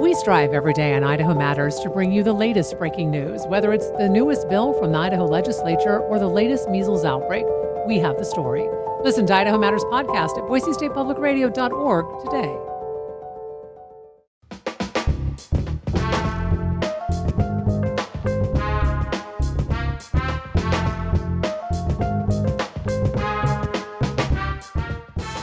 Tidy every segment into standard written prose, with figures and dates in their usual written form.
We strive every day on Idaho Matters to bring you the latest breaking news. Whether it's the newest bill from the Idaho legislature or the latest measles outbreak, we have the story. Listen to Idaho Matters podcast at boisestatepublicradio.org today.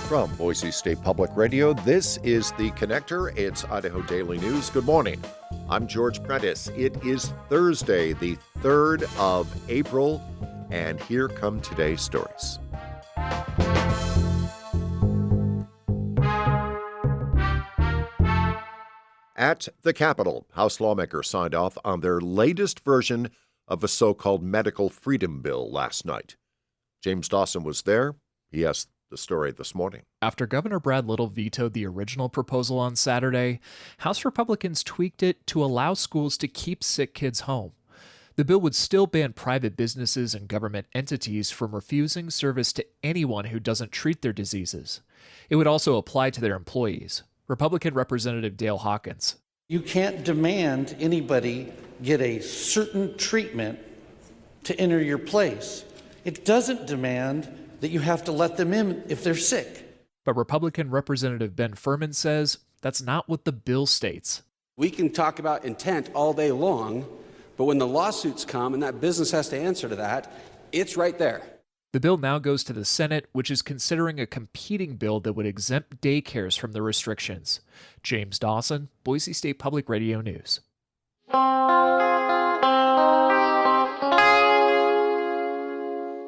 From Boise State Public Radio, this is The Connector. It's Idaho Daily News. Good morning. I'm George Prentice. It is Thursday, the 3rd of April, and here come today's stories. At the Capitol, House lawmakers signed off on their latest version of a so-called medical freedom bill last night. James Dawson was there. He has the story this morning. After Governor Brad Little vetoed the original proposal on Saturday, House Republicans tweaked it to allow schools to keep sick kids home. The bill would still ban private businesses and government entities from refusing service to anyone who doesn't treat their diseases. It would also apply to their employees. Republican Representative Dale Hawkins. You can't demand anybody get a certain treatment to enter your place. It doesn't demand that you have to let them in if they're sick. But Republican Representative Ben Furman says that's not what the bill states. We can talk about intent all day long, but when the lawsuits come and that business has to answer to that, it's right there. The bill now goes to the Senate, which is considering a competing bill that would exempt daycares from the restrictions. James Dawson, Boise State Public Radio News.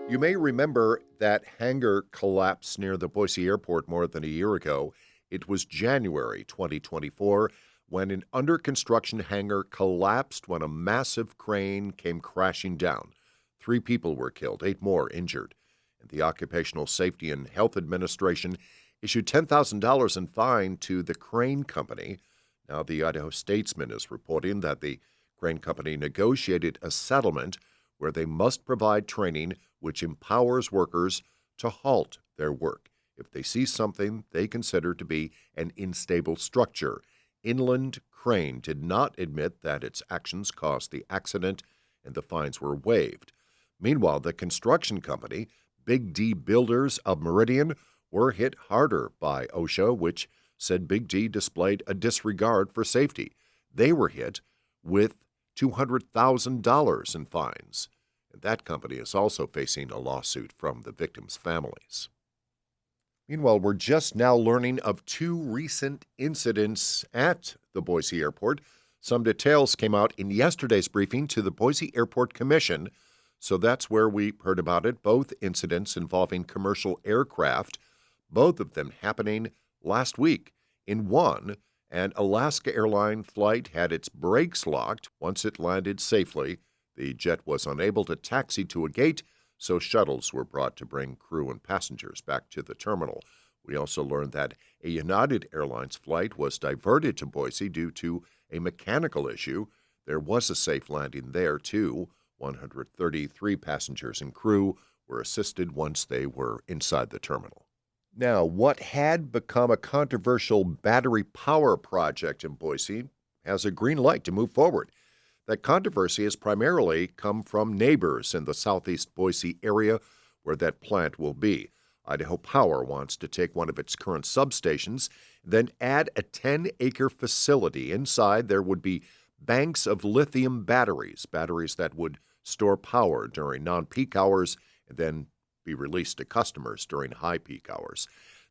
You may remember that hangar collapse near the Boise airport more than a year ago. It was January 2024 when an under-construction hangar collapsed when a massive crane came crashing down. 3 people were killed, 8 more injured. And the Occupational Safety and Health Administration issued $10,000 in fine to the crane company. Now the Idaho Statesman is reporting that the crane company negotiated a settlement where they must provide training which empowers workers to halt their work if they see something they consider to be an unstable structure. Inland Crane did not admit that its actions caused the accident, and the fines were waived. Meanwhile, the construction company, Big D Builders of Meridian, were hit harder by OSHA, which said Big D displayed a disregard for safety. They were hit with $200,000 in fines. And that company is also facing a lawsuit from the victims' families. Meanwhile, we're just now learning of 2 recent incidents at the Boise airport. Some details came out in yesterday's briefing to the Boise Airport Commission, so that's where we heard about it. Both incidents involving commercial aircraft, both of them happening last week. In one, an Alaska airline flight had its brakes locked. Once it landed safely, the jet was unable to taxi to a gate, so shuttles were brought to bring crew and passengers back to the terminal. We also learned that a United Airlines flight was diverted to Boise due to a mechanical issue. There was a safe landing there, too. 133 passengers and crew were assisted once they were inside the terminal. Now, what had become a controversial battery power project in Boise has a green light to move forward. That controversy has primarily come from neighbors in the southeast Boise area where that plant will be. Idaho Power wants to take one of its current substations, then add a 10-acre facility. Inside, there would be banks of lithium batteries that would store power during non-peak hours and then be released to customers during high-peak hours.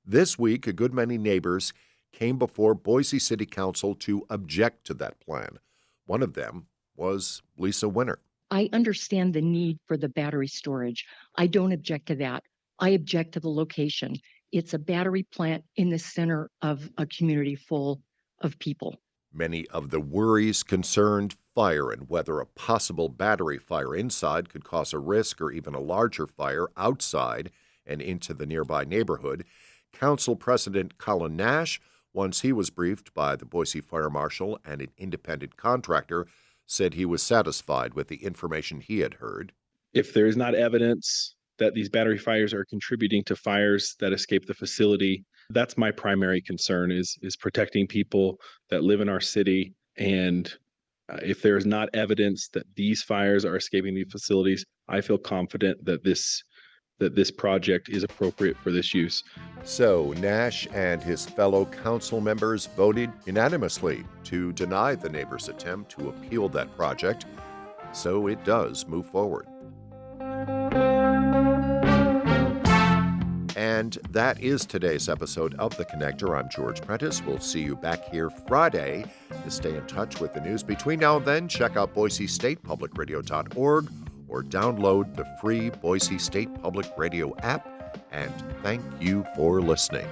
This week, a good many neighbors came before Boise City Council to object to that plan. One of them was Lisa Winter. I understand the need for the battery storage. I don't object to that. I object to the location. It's a battery plant in the center of a community full of people. Many of the worries concerned fire and whether a possible battery fire inside could cause a risk or even a larger fire outside and into the nearby neighborhood. Council President Colin Nash, once he was briefed by the Boise Fire Marshal and an independent contractor, said he was satisfied with the information he had heard. If there is not evidence that these battery fires are contributing to fires that escape the facility, That's my primary concern is protecting people that live in our city. And if there is not evidence that these fires are escaping these facilities, I feel confident that this project is appropriate for this use. So Nash and his fellow council members voted unanimously to deny the neighbors' attempt to appeal that project, so it does move forward. And that is today's episode of The Connector. I'm George Prentice. We'll see you back here Friday. To stay in touch with the news between now and then, check out BoiseStatePublicRadio.org or download the free Boise State Public Radio app. And thank you for listening.